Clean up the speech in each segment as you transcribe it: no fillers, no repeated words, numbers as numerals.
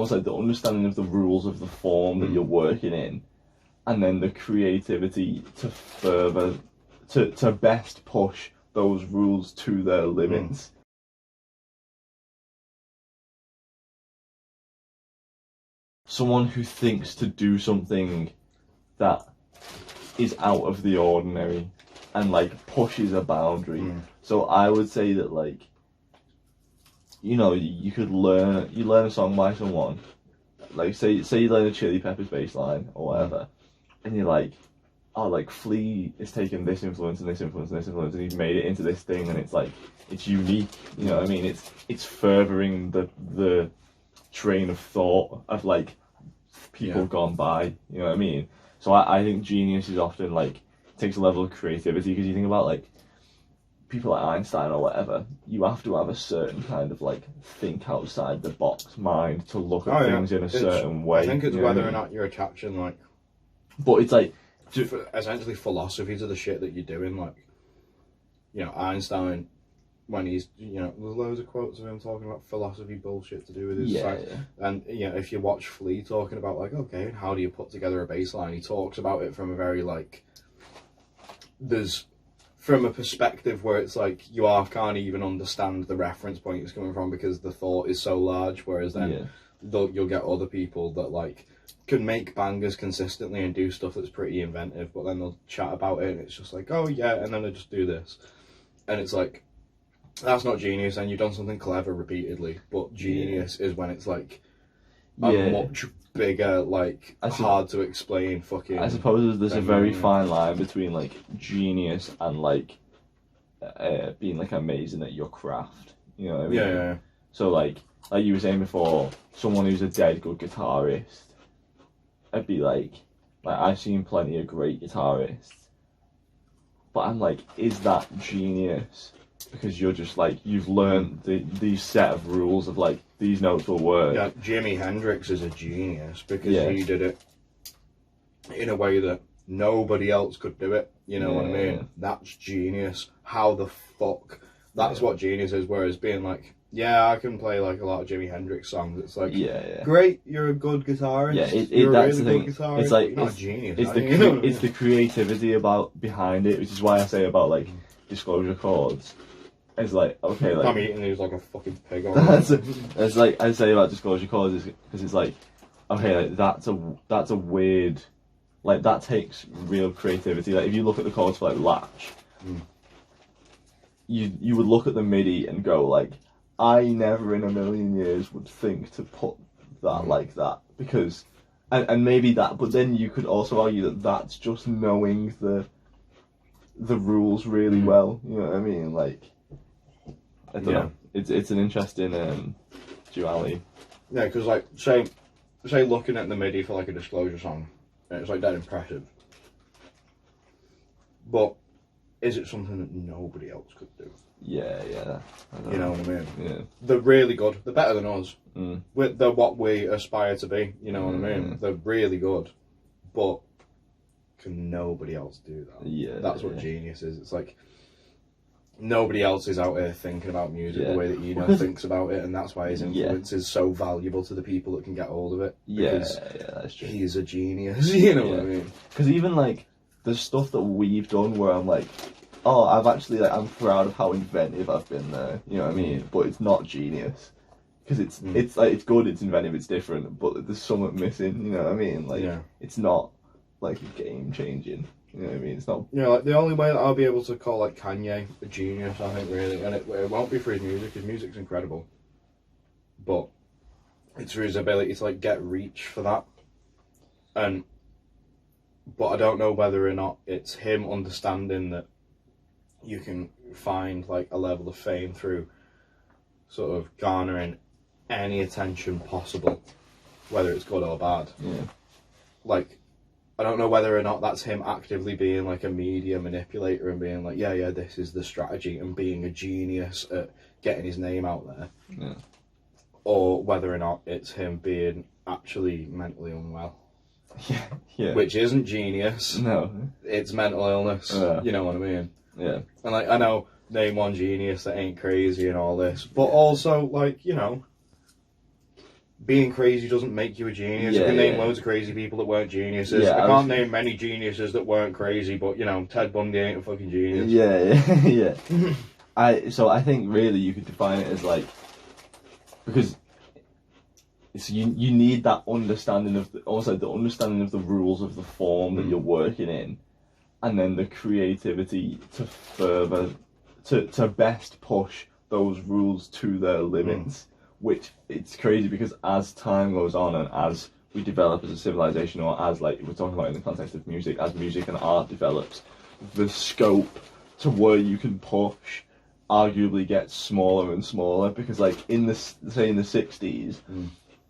almost like the understanding of the rules of the form that you're working in, and then the creativity to further, to best push those rules to their limits. Someone who thinks to do something that is out of the ordinary and like pushes a boundary. So I would say that, like, you know, you learn a song by someone, like say you learn a Chili Peppers bass line or whatever, and you're like, oh, like Flea is taking this influence and this influence and this influence, and he's made it into this thing, and it's like, it's unique, you know what I mean? It's furthering the train of thought of like people gone by, you know what I mean? So I think genius is often like, takes a level of creativity, because you think about like people like Einstein or whatever, you have to have a certain kind of like think outside the box mind to look at things in a certain way. I think it's whether or not you're attaching like, but it's like essentially philosophy to the shit that you're doing. Like, you know, Einstein, when he's, you know, there's loads of quotes of him talking about philosophy bullshit to do with his science. And, you know, if you watch Flea talking about like, okay, how do you put together a bass line, he talks about it from a very like, from a perspective where it's like you can't even understand the reference point it's coming from because the thought is so large, whereas then you'll get other people that like can make bangers consistently and do stuff that's pretty inventive, but then they'll chat about it and it's just like, oh yeah, and then they just do this, and it's like, that's not genius, and you've done something clever repeatedly. But genius is when it's like a much bigger, like, hard to explain fucking... I suppose there's a very fine line between like genius and like being like amazing at your craft, you know what I mean? Yeah. So like you were saying before, someone who's a dead good guitarist, I'd be like I've seen plenty of great guitarists, but I'm like, is that genius? Because you're just like, you've learned these set of rules of like, these notes will work. Yeah, Jimi Hendrix is a genius because he did it in a way that nobody else could do it. You know what I mean? That's genius. How the fuck? That's what genius is. Whereas being like, yeah, I can play like a lot of Jimi Hendrix songs. It's like, great, you're a good guitarist. Yeah, you're that's a the really thing. good guitarist. It's like, you're not a genius. It's the creativity behind it, which is why I say about like Disclosure Chords. It's like, okay, like, I'm eating these like a fucking pig. It's like I say about Disclosure Chords is because it's like, okay, like that's a weird, like that takes real creativity. Like if you look at the chords for like Latch, you would look at the MIDI and go like, I never in a million years would think to put that like that, because and maybe that, but then you could also argue that that's just knowing the rules really well, you know what I mean? Like, I don't know. It's an interesting duality. Yeah, because like say looking at the MIDI for like a Disclosure song, and it's like that impressive. But is it something that nobody else could do? Yeah. You know what I mean? Yeah. They're really good. They're better than us. They're what we aspire to be. You know what I mean? They're really good, but can nobody else do that? Yeah. That's what genius is. It's like, nobody else is out here thinking about music the way that Eno thinks about it, and that's why his influence is so valuable to the people that can get hold of it. Because that's true. He's a genius, you know what I mean? Because even like the stuff that we've done, where I'm like, oh, I've actually like, I'm proud of how inventive I've been there. You know what I mean? But it's not genius because it's like, it's good, it's inventive, it's different, but there's something missing. You know what I mean? Like it's not like game changing. You know what I mean? It's not... Yeah, like the only way that I'll be able to call like Kanye a genius, I think, really, and it won't be for his music. His music's incredible, but it's for his ability to like get reach for that. But I don't know whether or not it's him understanding that you can find like a level of fame through sort of garnering any attention possible, whether it's good or bad. Yeah. Like, I don't know whether or not that's him actively being like a media manipulator and being like, yeah, this is the strategy, and being a genius at getting his name out there. Yeah. Or whether or not it's him being actually mentally unwell. Yeah. Which isn't genius. No. It's mental illness. You know what I mean? Yeah. And like, I know, name one genius that ain't crazy and all this, but also like, you know, being crazy doesn't make you a genius. You can name loads of crazy people that weren't geniuses. Yeah, I can't name many geniuses that weren't crazy, but Ted Bundy ain't a fucking genius. Yeah. I think really you could define it as like, because you need that understanding of the understanding of the rules of the form that you're working in, and then the creativity to further to best push those rules to their limits. Which it's crazy because as time goes on and as we develop as a civilization, or as like we're talking about in the context of music, as music and art develops, the scope to where you can push arguably gets smaller and smaller, because like in the 60s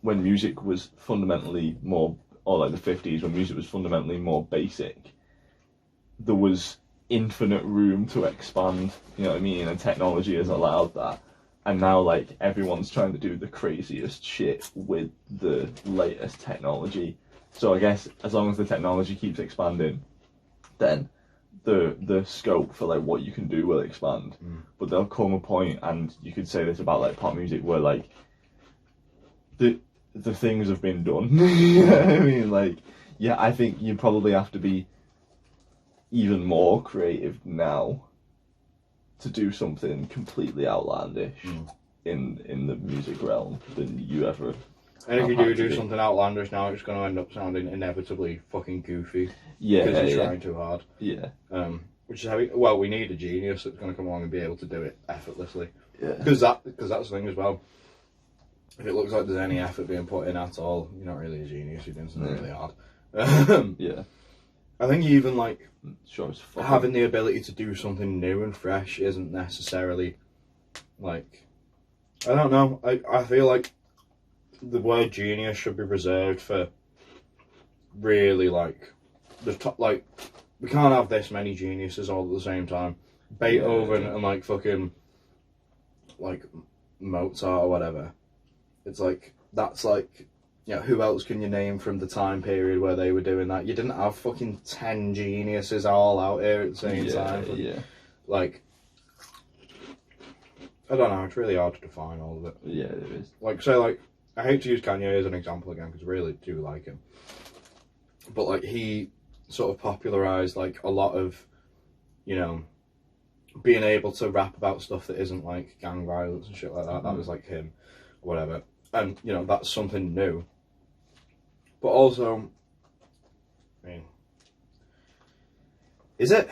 when music was fundamentally more, or like the 50s when music was fundamentally more basic, there was infinite room to expand, you know what I mean, and technology has allowed that. And now, like, everyone's trying to do the craziest shit with the latest technology. So I guess as long as the technology keeps expanding, then the scope for like what you can do will expand. But there'll come a point, and you could say this about like pop music, where like the things have been done. You know what I mean? Like, yeah, I think you probably have to be even more creative now to do something completely outlandish in the music realm than you ever. And if you do something outlandish now, it's going to end up sounding inevitably fucking goofy. Yeah, because you're trying too hard. Yeah. Which is how we need a genius that's going to come along and be able to do it effortlessly. Yeah. Because that's the thing as well. If it looks like there's any effort being put in at all, you're not really a genius. You're doing something really hard. Yeah. I think even like sure as fuck. Having the ability to do something new and fresh isn't necessarily like, I don't know. I feel like the word genius should be reserved for really like the top. Like, we can't have this many geniuses all at the same time. Beethoven and like fucking like Mozart or whatever. It's like, that's like, who else can you name from the time period where they were doing that? You didn't have fucking 10 geniuses all out here at the same time. Yeah. Like, I don't know, it's really hard to define all of it. Yeah, it is. Like, say, like, I hate to use Kanye as an example again, because I really do like him. But, like, he sort of popularised, like, a lot of, being able to rap about stuff that isn't, like, gang violence and shit like that. That was, like, him, or whatever. And, that's something new. But also, I mean, is it?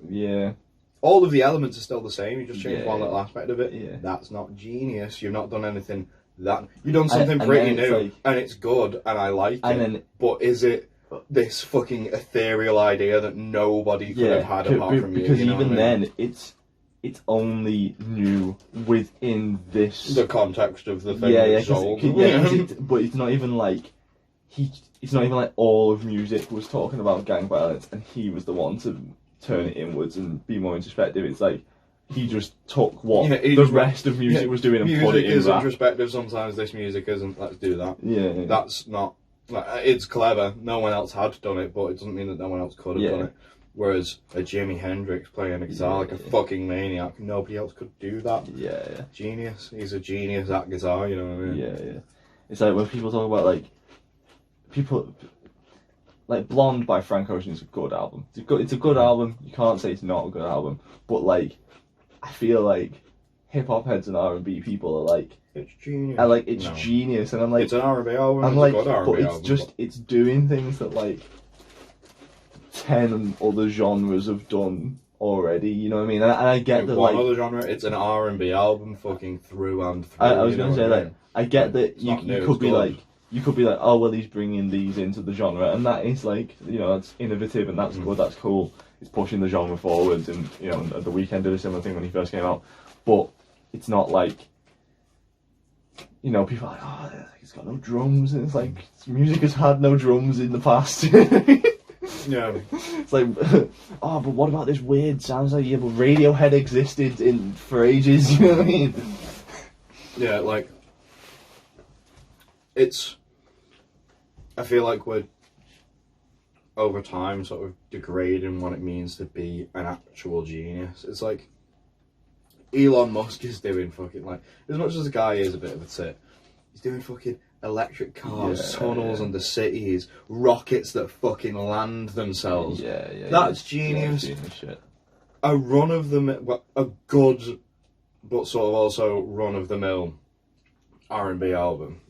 Yeah. All of the elements are still the same, you just change one little aspect of it. Yeah. That's not genius. You've not done anything that... You've done something pretty new, like, and it's good, and I like it. But is it this fucking ethereal idea that nobody could have had apart from you? Because even then, it's only new within this... The context of the thing sold. But it's not even like... It's not even like all of music was talking about gang violence and he was the one to turn it inwards and be more introspective. It's like he just took what the rest of music was doing and put it in rap. Music is introspective sometimes, this music isn't, let's do that. Yeah. That's not... Like, it's clever, no one else had done it, but it doesn't mean that no one else could have done it. Whereas a Jimi Hendrix playing a guitar like a fucking maniac, nobody else could do that. Yeah. Genius. He's a genius at guitar, you know what I mean? Yeah. It's like when people talk about like... People like Blonde by Frank Ocean is a good album. It's a good album. You can't say it's not a good album. But like, I feel like hip hop heads and R&B people are like, it's genius. It's genius, and I'm like, it's an R&B album. I'm like, a good R&B but it's album, just it's doing things that like 10 other genres have done already. You know what I mean? And I get that one other genre. It's an R&B album, fucking through and through. I was gonna say like, I get that you could be like. You could be like, oh well, he's bringing these into the genre, and that is like, that's innovative and that's good, that's cool. It's pushing the genre forwards, and The Weeknd did a similar thing when he first came out. But it's not like, people are like, oh, it's got no drums, and it's like music has had no drums in the past. Yeah. It's like, oh, but what about this weird sounds like Radiohead existed for ages? You know what I mean? Yeah, like I feel like we're, over time, sort of degrading what it means to be an actual genius. It's like, Elon Musk is doing fucking, like, as much as the guy is a bit of a tit, he's doing fucking electric cars, Yeah, tunnels under cities, rockets that fucking land themselves. That's genius. Genius shit. A a good, but sort of also run-of-the-mill R&B album.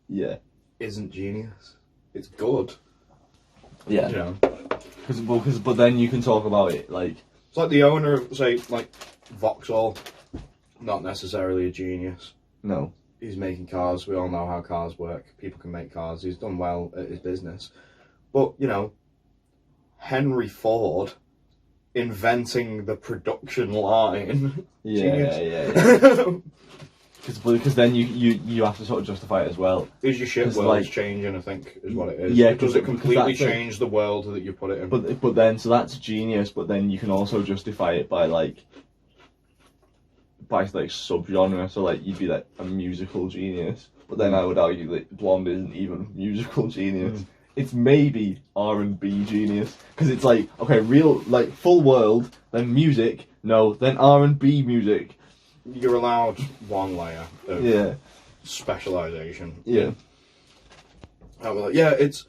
Yeah. Isn't genius. It's good. Yeah. You know. But then you can talk about it like It's like the owner of, say, like Vauxhall. Not necessarily a genius. no. He's making cars. We all know how cars work. People can make cars. He's done well at his business. But, you know, Henry Ford inventing the production line. Yeah. Because then you have to sort of justify it as well. Is your shit world like, changing, I think, is what it is. Yeah, Does it completely change the world that you put it in? But then, so that's genius, but then you can also justify it by like subgenre, so like you'd be like a musical genius, but then I would argue that Blonde isn't even musical genius. It's maybe R&B genius, because it's like, okay, real, like, full world, then music, no, then R&B music. You're allowed one layer of specialisation. Yeah. I'm like, yeah, it's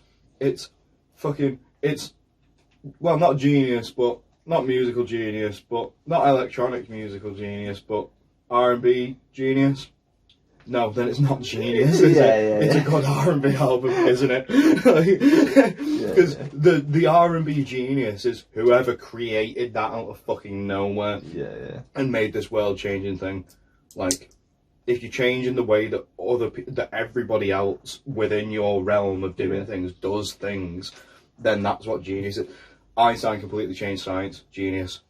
well, not genius, but not musical genius, but not electronic musical genius, but R&B genius. No, then it's not genius, is it? It's a good R&B album, isn't it? Because the R&B genius is whoever created that out of fucking nowhere and made this world-changing thing. Like, if you're changing the way that that everybody else within your realm of doing things does things, then that's what genius is. Einstein completely changed science, genius.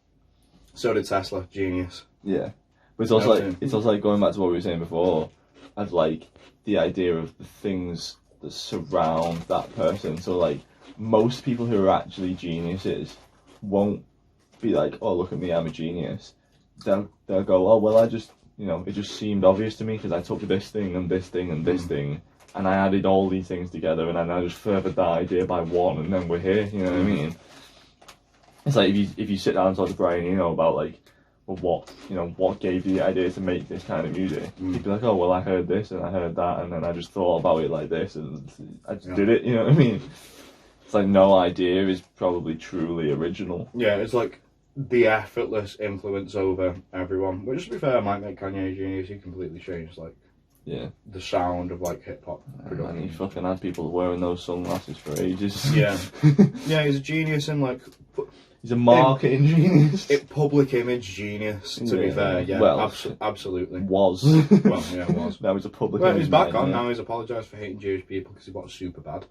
So did Tesla, genius. Yeah, but it's also like going back to what we were saying before, of like the idea of the things that surround that person. So like most people who are actually geniuses won't be like, oh, look at me, I'm a genius. They'll go, oh well, I just, you know, it just seemed obvious to me because I took this thing and this thing and this thing, and I added all these things together, and then I just furthered that idea by one, and then we're here. You know what I mean? It's like if you sit down and talk to Brian, you know, about like, well, what gave you the idea to make this kind of music? He'd be like, oh well, I heard this and I heard that, and then I just thought about it like this, and I just did it. You know what I mean? It's like no idea is probably truly original. Yeah, it's like the effortless influence over everyone. Which, to be fair, might make Kanye a genius. He completely changed like the sound of like hip hop production. He fucking had people wearing those sunglasses for ages. Yeah, yeah, he's a genius in like. He's a marketing genius. Public image genius, to be fair, yeah. Well, absolutely. Was. Well, yeah, was. Now he's a public image. Well, he's back on now. He's apologised for hating Jewish people because he was super bad.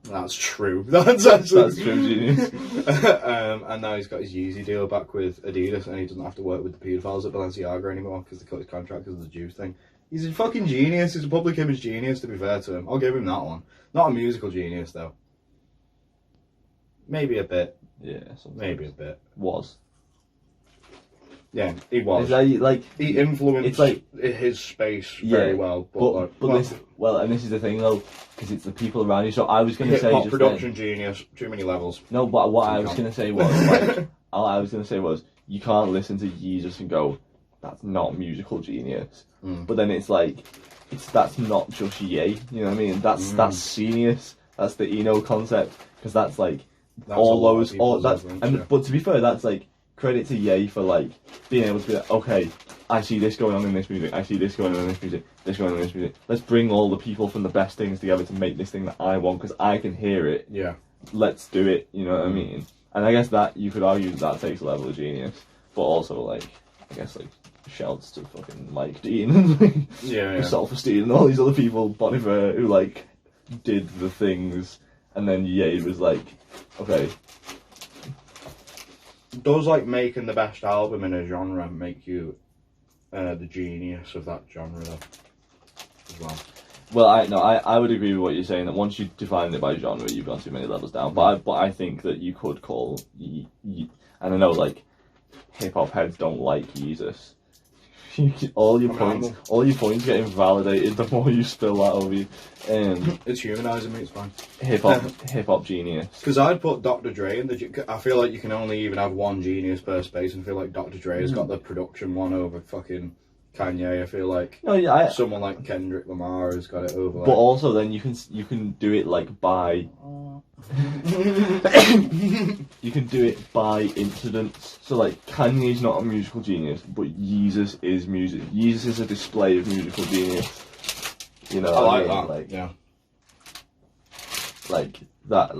That's true. That's true, genius. And now he's got his Yeezy deal back with Adidas, and he doesn't have to work with the paedophiles at Balenciaga anymore because they cut his contract because of the Jews thing. He's a fucking genius. He's a public image genius, to be fair to him. I'll give him that one. Not a musical genius, though. Maybe a bit. Yeah, maybe a bit. Was. Yeah, he was. He influenced his space very well. And this is the thing though, because it's the people around you. So I was going to say, hip-hop production genius, too many levels. No, but what I was going to say was, all I was going to say was, you can't listen to Yeezus and go, that's not musical genius. But then it's like, that's not just Ye. You know what I mean? That's genius. That's the Eno concept, because that's like. But to be fair, that's like credit to Ye for like being able to be like, okay, I see this going on in this music, I see this going on in this music, this going on in this music. Let's bring all the people from the best things together to make this thing that I want because I can hear it. Yeah. Let's do it. You know what I mean? And I guess that you could argue that takes a level of genius, but also like I guess like shouts to fucking Mike Dean and like, Self-Esteem and all these other people, Bon Iver, who like did the things, and then Ye was like. Okay. Does like making the best album in a genre make you the genius of that genre though? As well. Well, I would agree with what you're saying that once you define it by genre, you've gone too many levels down. But I think that you could call and I know like hip hop heads don't like Yeezus. all your points get invalidated the more you spill that over you. It's humanising me, it's fine. Hip hop genius. Because I'd put Dr. Dre in I feel like you can only even have one genius per space, and I feel like Dr. Dre has got the production one over fucking Kanye. I feel like No, yeah, someone like Kendrick Lamar has got it over. but also then you can do it like by you can do it by incidents. So like Kanye's not a musical genius, but Yeezus is music. Yeezus is a display of musical genius. You know, I what like mean? that. Like, Yeah. like that,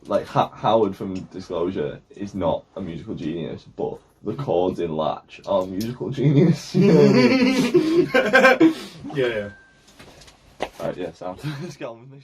like Howard from Disclosure is not a musical genius, but the chords in Latch are musical genius. You know what I mean? Yeah. Right, yeah, Sam. Let's get on with this.